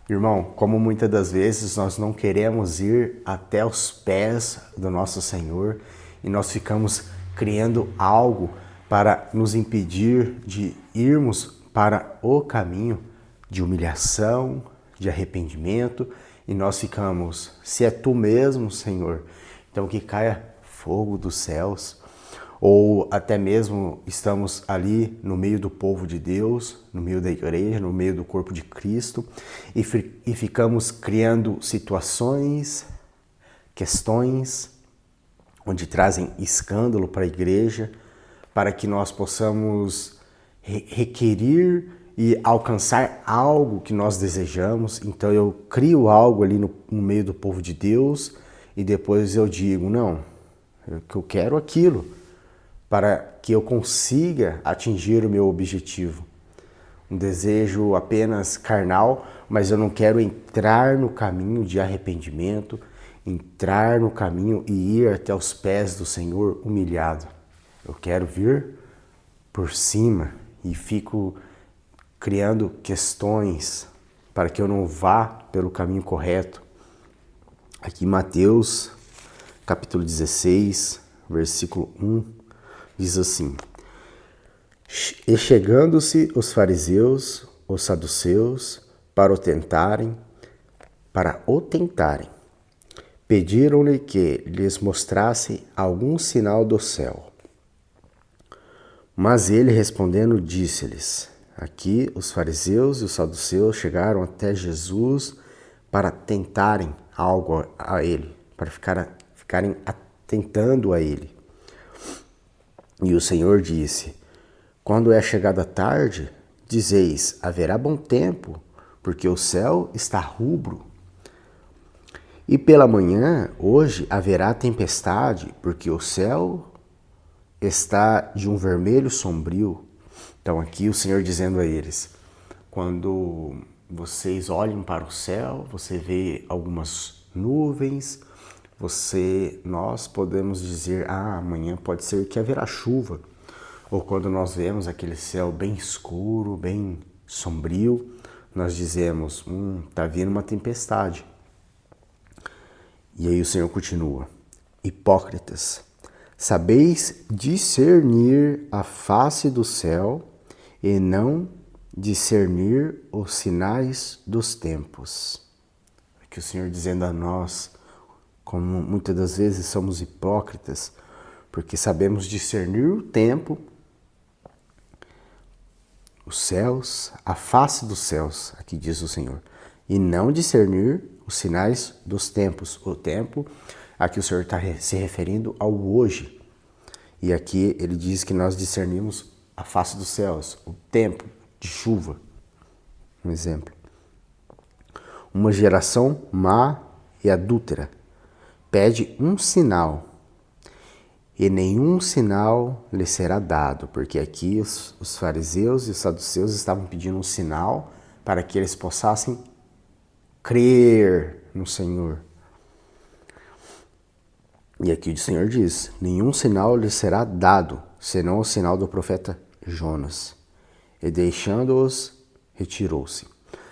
Irmão, como muitas das vezes nós não queremos ir até os pés do nosso Senhor e nós ficamos criando algo para nos impedir de irmos para o caminho de humilhação, de arrependimento, e nós ficamos, se é tu mesmo, Senhor, então que caia fogo dos céus. Ou até mesmo estamos ali no meio do povo de Deus, no meio da igreja, no meio do corpo de Cristo, e ficamos criando situações, questões, onde trazem escândalo para a igreja, para que nós possamos requerir e alcançar algo que nós desejamos. Então eu crio algo ali no meio do povo de Deus e depois eu digo, não, eu quero aquilo, para que eu consiga atingir o meu objetivo. Um desejo apenas carnal, mas eu não quero entrar no caminho de arrependimento, entrar no caminho e ir até os pés do Senhor humilhado. Eu quero vir por cima e fico criando questões para que eu não vá pelo caminho correto. Aqui em Mateus, capítulo 16, versículo 1, diz assim: E chegando-se os fariseus, os saduceus, para o tentarem, pediram-lhe que lhes mostrasse algum sinal do céu. Mas ele respondendo disse-lhes, aqui os fariseus e os saduceus chegaram até Jesus para tentarem algo a ele, para ficarem tentando a ele. E o Senhor disse, quando é chegada a tarde, dizeis, haverá bom tempo, porque o céu está rubro. E pela manhã, hoje, haverá tempestade, porque o céu está de um vermelho sombrio. Então aqui o Senhor dizendo a eles, quando vocês olham para o céu, você vê algumas nuvens, nós podemos dizer, amanhã pode ser que haverá chuva. Ou quando nós vemos aquele céu bem escuro, bem sombrio, nós dizemos, está vindo uma tempestade. E aí o Senhor continua, hipócritas, sabeis discernir a face do céu e não discernir os sinais dos tempos. Aqui o Senhor dizendo a nós, como muitas das vezes somos hipócritas, porque sabemos discernir o tempo, os céus, a face dos céus, aqui diz o Senhor, e não discernir os sinais dos tempos. O tempo, aqui o Senhor está se referindo ao hoje. E aqui ele diz que nós discernimos a face dos céus, o tempo de chuva. Um exemplo. Uma geração má e adúltera pede um sinal, e nenhum sinal lhe será dado, porque aqui os fariseus e os saduceus estavam pedindo um sinal para que eles possam crer no Senhor. E aqui o Senhor diz, nenhum sinal lhe será dado, senão o sinal do profeta Jonas. E deixando-os, retirou-se.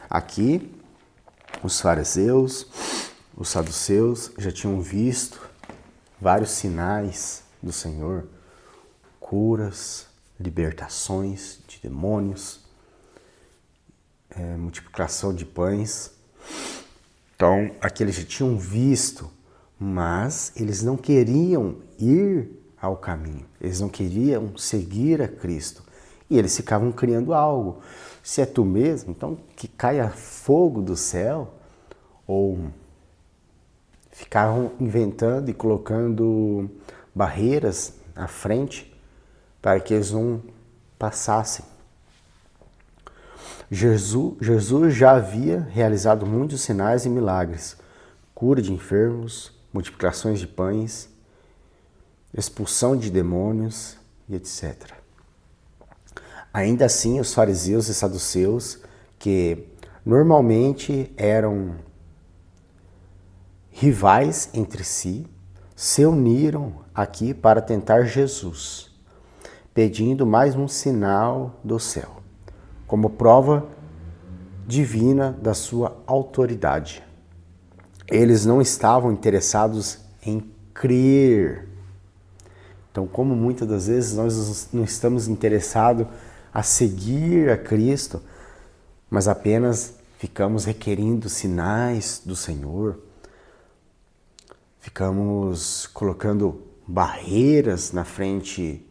Aqui, os fariseus, os saduceus já tinham visto vários sinais do Senhor, curas, libertações de demônios, multiplicação de pães. Então, aqui eles já tinham visto, mas eles não queriam ir ao caminho, eles não queriam seguir a Cristo. E eles ficavam criando algo. Se é tu mesmo, então que caia fogo do céu. Ou ficavam inventando e colocando barreiras à frente para que eles não passassem. Jesus já havia realizado muitos sinais e milagres, cura de enfermos, multiplicações de pães, expulsão de demônios e etc. Ainda assim, os fariseus e saduceus, que normalmente eram rivais entre si, se uniram aqui para tentar Jesus, pedindo mais um sinal do céu, como prova divina da sua autoridade. Eles não estavam interessados em crer. Então, como muitas das vezes nós não estamos interessados a seguir a Cristo, mas apenas ficamos requerendo sinais do Senhor, ficamos colocando barreiras na frente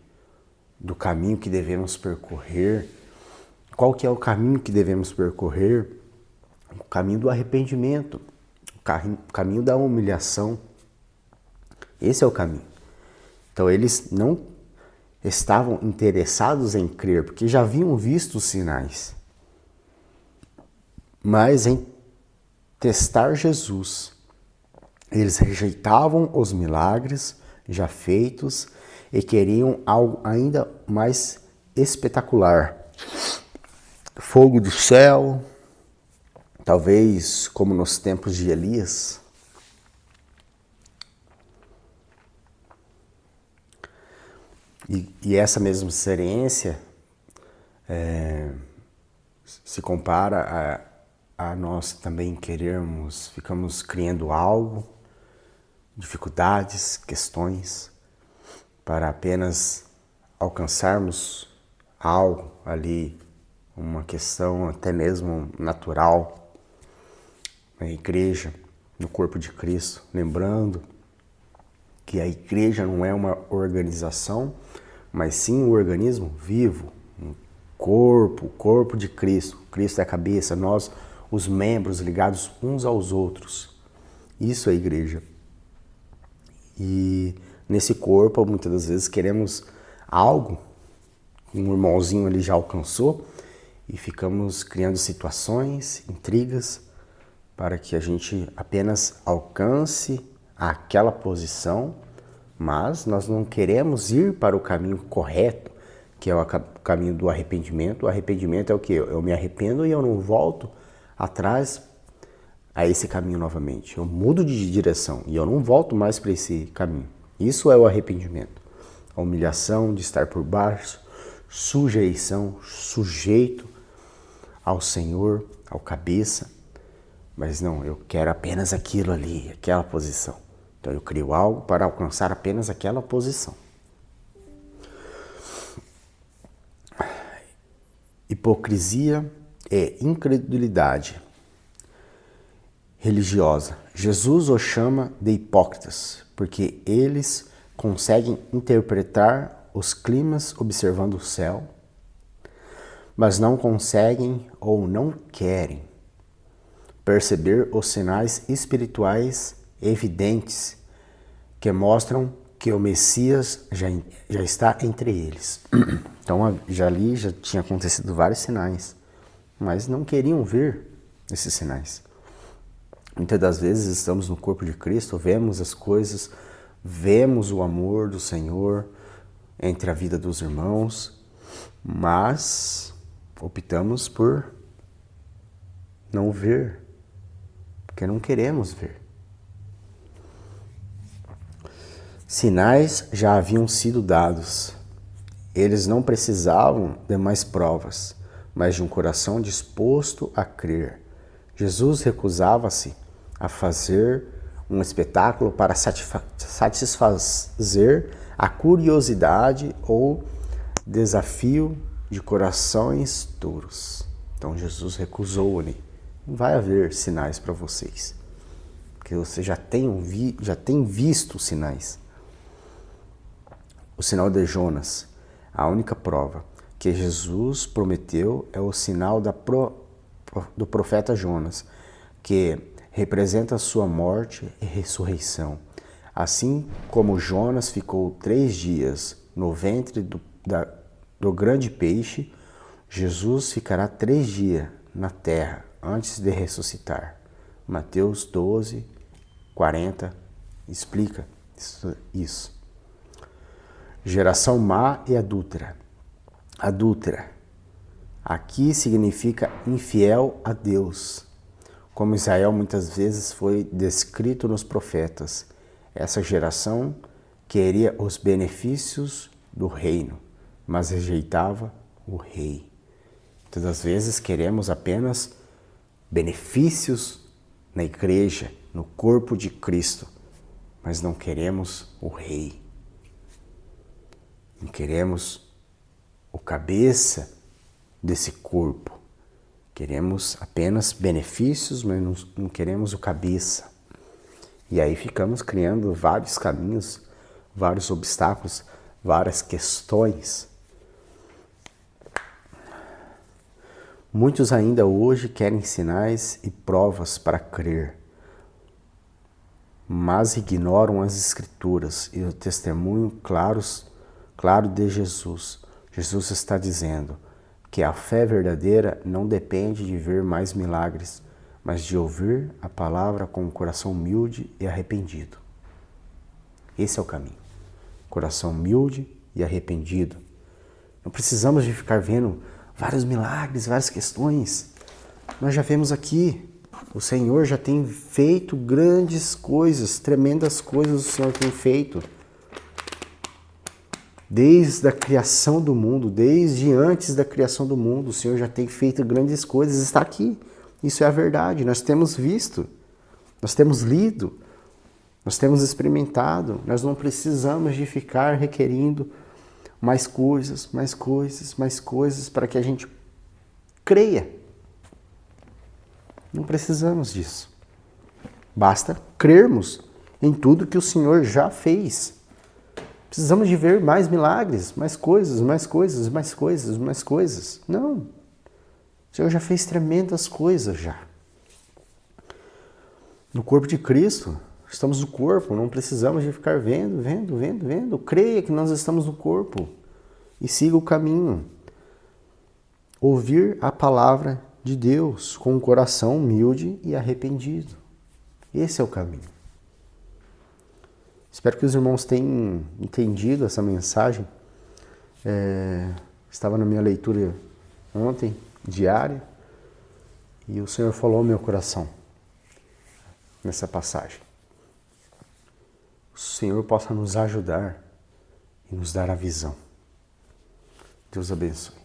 do caminho que devemos percorrer. Qual que é o caminho que devemos percorrer? O caminho do arrependimento, o caminho da humilhação. Esse é o caminho. Então eles não estavam interessados em crer, porque já haviam visto os sinais, mas em testar Jesus. Eles rejeitavam os milagres já feitos e queriam algo ainda mais espetacular. Fogo do céu, talvez como nos tempos de Elias. E essa mesma experiência se compara a nós também querermos, ficamos criando algo, dificuldades, questões, para apenas alcançarmos algo ali, uma questão até mesmo natural, na igreja, no corpo de Cristo, lembrando que a igreja não é uma organização, mas sim um organismo vivo, um corpo de Cristo. Cristo é a cabeça, nós, os membros ligados uns aos outros. Isso é a igreja. E nesse corpo, muitas das vezes, queremos algo, um irmãozinho ali já alcançou, e ficamos criando situações, intrigas, para que a gente apenas alcance aquela posição, mas nós não queremos ir para o caminho correto, que é o caminho do arrependimento. O arrependimento é o quê? Eu me arrependo e eu não volto atrás a esse caminho novamente. Eu mudo de direção e eu não volto mais para esse caminho. Isso é o arrependimento. A humilhação de estar por baixo, sujeição, sujeito ao Senhor, ao cabeça. Mas não, eu quero apenas aquilo ali, aquela posição. Então eu crio algo para alcançar apenas aquela posição. Hipocrisia é incredulidade religiosa. Jesus os chama de hipócritas, porque eles conseguem interpretar os climas observando o céu, mas não conseguem ou não querem perceber os sinais espirituais evidentes que mostram que o Messias já está entre eles. Então já tinha acontecido vários sinais, mas não queriam ver esses sinais. Muitas das vezes estamos no corpo de Cristo, vemos as coisas, vemos o amor do Senhor entre a vida dos irmãos, mas optamos por não ver, porque não queremos ver. Sinais já haviam sido dados. Eles não precisavam de mais provas, mas de um coração disposto a crer. Jesus recusava-se a fazer um espetáculo para satisfazer a curiosidade ou desafio de corações duros. Então Jesus recusou-lhe. Não vai haver sinais para vocês, porque você já tem visto sinais. O sinal de Jonas, a única prova que Jesus prometeu é o sinal do profeta Jonas, que representa a sua morte e ressurreição. Assim como Jonas ficou 3 dias no ventre do grande peixe, Jesus ficará 3 dias na terra antes de ressuscitar. Mateus 12, 40 explica isso. Geração má e adúltera. Adúltera. Aqui significa infiel a Deus. Como Israel muitas vezes foi descrito nos profetas. Essa geração queria os benefícios do reino, mas rejeitava o rei. Todas as vezes queremos apenas benefícios na igreja, no corpo de Cristo, mas não queremos o rei. Não queremos o cabeça desse corpo. Queremos apenas benefícios, mas não queremos o cabeça. E aí ficamos criando vários caminhos, vários obstáculos, várias questões. Muitos ainda hoje querem sinais e provas para crer, mas ignoram as Escrituras e o testemunho claro de Jesus. Jesus está dizendo que a fé verdadeira não depende de ver mais milagres, mas de ouvir a palavra com um coração humilde e arrependido. Esse é o caminho. Coração humilde e arrependido. Não precisamos de ficar vendo vários milagres, várias questões. Nós já vemos aqui, o Senhor já tem feito grandes coisas, tremendas coisas o Senhor tem feito. Desde a criação do mundo, desde antes da criação do mundo, o Senhor já tem feito grandes coisas, está aqui. Isso é a verdade, nós temos visto, nós temos lido, nós temos experimentado, nós não precisamos de ficar requerindo mais coisas, mais coisas, mais coisas para que a gente creia. Não precisamos disso. Basta crermos em tudo que o Senhor já fez. Precisamos de ver mais milagres, mais coisas, mais coisas, mais coisas, mais coisas. Não. O Senhor já fez tremendas coisas já. No corpo de Cristo, estamos no corpo, não precisamos de ficar vendo. Creia que nós estamos no corpo e siga o caminho. Ouvir a palavra de Deus com um coração humilde e arrependido. Esse é o caminho. Espero que os irmãos tenham entendido essa mensagem. Estava na minha leitura ontem, diária, e o Senhor falou ao meu coração nessa passagem. O Senhor possa nos ajudar e nos dar a visão. Deus abençoe.